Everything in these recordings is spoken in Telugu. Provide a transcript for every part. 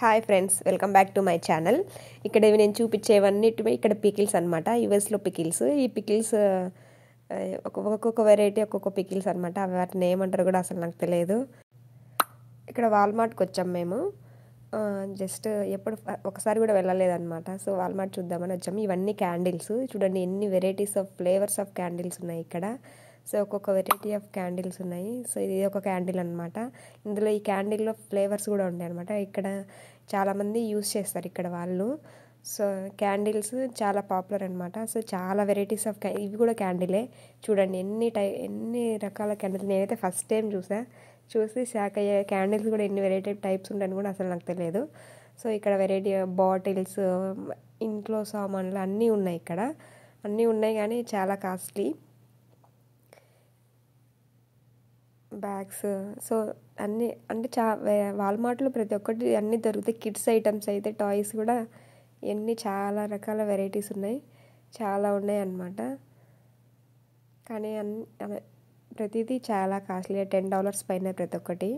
Hi friends, welcome back to my channel. ఇక్కడ నేను చూపించేవన్నిటివి ఇక్కడ పికిల్స్ అనమాట. యూఎస్లో పికిల్స్. ఈ పికిల్స్ ఒక్కొక్క వెరైటీ ఒక్కొక్క పికిల్స్ అనమాట. అవి వాటిని ఏమంటారు కూడా అసలు నాకు తెలియదు. ఇక్కడ వాల్మార్ట్కి వచ్చాం మేము. జస్ట్ ఎప్పుడు ఒకసారి కూడా వెళ్ళలేదన్నమాట. సో వాల్మార్ట్ చూద్దామని వచ్చాము. ఇవన్నీ క్యాండిల్స్ చూడండి, ఎన్ని varieties of flavours of candles ఉన్నాయి ఇక్కడ. సో ఒక్కొక్క వెరైటీ ఆఫ్ క్యాండిల్స్ ఉన్నాయి. సో ఇది ఒక క్యాండిల్ అనమాట. ఇందులో ఈ క్యాండిల్లో ఫ్లేవర్స్ కూడా ఉన్నాయి అనమాట. ఇక్కడ చాలామంది యూస్ చేస్తారు ఇక్కడ వాళ్ళు. సో క్యాండిల్స్ చాలా పాపులర్ అనమాట. సో చాలా వెరైటీస్ ఆఫ్ ఇవి కూడా క్యాండిలే. చూడండి ఎన్ని రకాల క్యాండిల్స్. నేనైతే ఫస్ట్ టైం చూసి షాక్ అయ్యే. క్యాండిల్స్ కూడా ఎన్ని వెరైటీ టైప్స్ ఉంటాయని కూడా అసలు నాకు తెలియదు. సో ఇక్కడ వెరైటీ బాటిల్స్, ఇంట్లో సామాన్లు అన్నీ ఉన్నాయి ఇక్కడ. అన్నీ ఉన్నాయి కానీ చాలా కాస్ట్లీ. బ్యాగ్స్, సో అన్నీ అంటే వాల్మార్ట్లో ప్రతి ఒక్కటి అన్నీ దొరుకుతాయి. కిడ్స్ ఐటమ్స్ అయితే టాయ్స్ కూడా చాలా రకాల వెరైటీస్ ఉన్నాయి. చాలా ఉన్నాయి అన్నమాట. కానీ ప్రతిదీ చాలా కాస్ట్లీ. $10 పైన ప్రతి ఒక్కటి.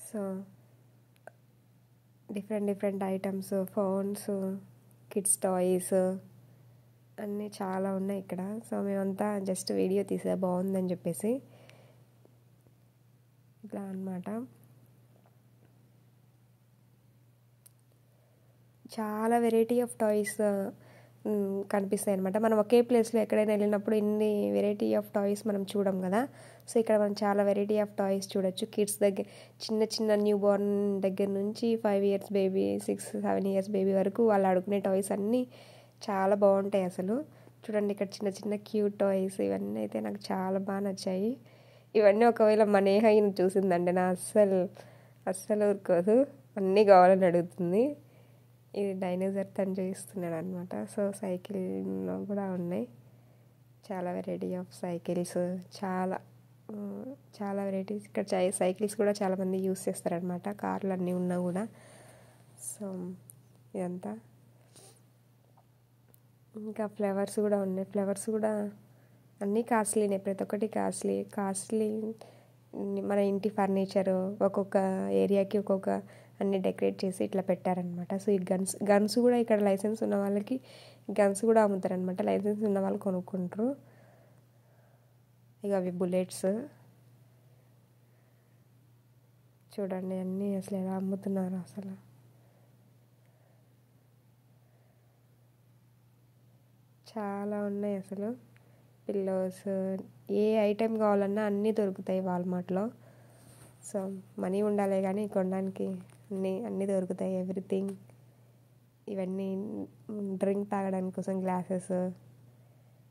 So different items, phones, kids toys అన్నీ చాలా ఉన్నాయి ఇక్కడ. సో మేమంతా జస్ట్ వీడియో తీసా బాగుందని చెప్పేసి. ఇట్లా అన్నమాట. చాలా వెరైటీ ఆఫ్ టాయ్స్ కనిపిస్తాయి అనమాట. మనం ఒకే ప్లేస్లో ఎక్కడైనా వెళ్ళినప్పుడు ఇన్ని వెరైటీ ఆఫ్ టాయ్స్ మనం చూడం కదా. సో ఇక్కడ మనం చాలా వెరైటీ ఆఫ్ టాయ్స్ చూడొచ్చు. కిడ్స్ దగ్గర చిన్న న్యూ బోర్న్ దగ్గర నుంచి 5 years బేబీ, 6-7 years బేబీ వరకు వాళ్ళు ఆడుకునే టాయ్స్ అన్నీ చాలా బాగుంటాయి అసలు. చూడండి ఇక్కడ చిన్న క్యూట్ టాయ్స్. ఇవన్నీ అయితే నాకు చాలా బాగా నచ్చాయి. ఇవన్నీ ఒకవేళ మా నేహ చూసిందంటే నా అస్సలు ఊరుకోదు, అన్నీ కావాలని అడుగుతుంది. ఇది డైనోసార్ తను చూపిస్తున్నాడు అనమాట. సో సైకిల్లో కూడా ఉన్నాయి చాలా వెరైటీ ఆఫ్ సైకిల్స్. చాలా వెరైటీస్ ఇక్కడ. సైకిల్స్ కూడా చాలామంది యూస్ చేస్తారనమాట. కార్లు అన్నీ ఉన్నా కూడా. సో ఇదంతా ఇంకా ఫ్లవర్స్ కూడా ఉన్నాయి. ఫ్లవర్స్ కూడా అన్నీ కాస్ట్లీనే, ప్రతి ఒక్కటి కాస్ట్లీ. మన ఇంటి ఫర్నిచరు ఒక్కొక్క ఏరియాకి ఒక్కొక్క అన్ని డెకరేట్ చేసి ఇట్లా పెట్టారనమాట. సో ఈ గన్స్ కూడా ఇక్కడ లైసెన్స్ ఉన్న వాళ్ళకి గన్స్ కూడా అమ్ముతారనమాట. లైసెన్స్ ఉన్న వాళ్ళు కొనుక్కుంటారు. ఇక అవి బుల్లెట్స్ చూడండి, అన్నీ అసలు ఎలా అమ్ముతున్నారు అసలు. చాలా ఉన్నాయి అసలు. పిల్లోస్, ఏ ఐటెం కావాలన్నా అన్నీ దొరుకుతాయి వాల్మార్ట్లో. సో మనీ ఉండాలి కానీ కొనడానికి అన్నీ దొరుకుతాయి. ఎవ్రీథింగ్. ఇవన్నీ డ్రింక్ తాగడానికి కోసం గ్లాసెస్,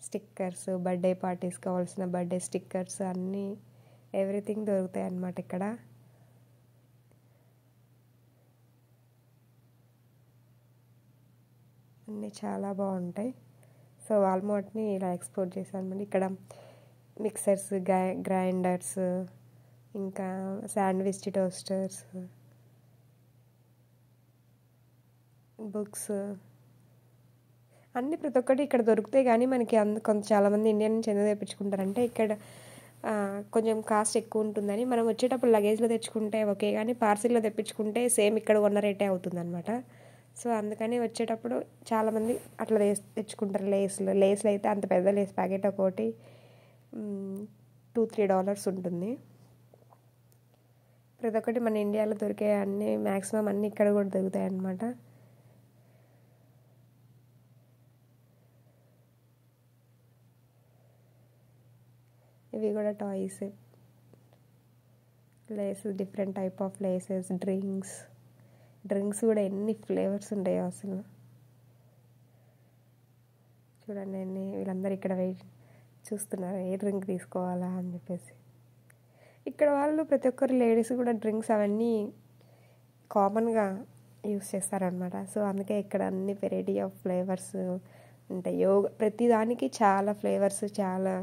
స్టిక్కర్స్, బర్త్డే పార్టీస్ కావాల్సిన బర్త్డే స్టిక్కర్స్ అన్నీ ఎవ్రీథింగ్ దొరుకుతాయి అన్నమాట ఇక్కడ. అన్నీ చాలా బాగుంటాయి. సో వాల్మార్ట్ని ఇలా ఎక్స్పోర్ట్ చేశాను. ఇక్కడ మిక్సర్స్, గ్రైండర్స్, ఇంకా శాండ్విచ్ టోస్టర్స్, బుక్స్ అన్నీ ప్రతి ఒక్కటి ఇక్కడ దొరుకుతాయి. కానీ మనకి చాలామంది ఇండియా నుంచి ఎందుకు తెప్పించుకుంటారంటే ఇక్కడ కొంచెం కాస్ట్ ఎక్కువ ఉంటుందని. మనం వచ్చేటప్పుడు లగేజ్లో తెచ్చుకుంటే ఓకే, కానీ పార్సిల్లో తెప్పించుకుంటే సేమ్ ఇక్కడ ఉన్న రేటే అవుతుందన్నమాట. సో అందుకని వచ్చేటప్పుడు చాలామంది అట్లా తెచ్చుకుంటారు. లేస్లు అయితే అంత పెద్ద లేస్ ప్యాకెట్ ఒకటి $2-3 ఉంటుంది. ప్రతి ఒక్కటి మన ఇండియాలో దొరికే అన్నీ మ్యాక్సిమం అన్నీ ఇక్కడ కూడా దొరుకుతాయి అన్నమాట. ఇవి కూడా toys, laces, different type of laces, drinks కూడా ఎన్ని ఫ్లేవర్స్ ఉంటాయో అసలు. చూడండి వీళ్ళందరూ ఇక్కడ చూస్తున్నారు ఏ డ్రింక్ తీసుకోవాలా అని చెప్పేసి. ఇక్కడ వాళ్ళు ప్రతి ఒక్కరు లేడీస్ కూడా డ్రింక్స్ అవన్నీ కామన్గా యూస్ చేస్తారనమాట. సో అందుకే ఇక్కడ అన్ని వెరైటీ ఆఫ్ ఫ్లేవర్స్ ఉంటాయి. ప్రతి దానికి చాలా ఫ్లేవర్స్, చాలా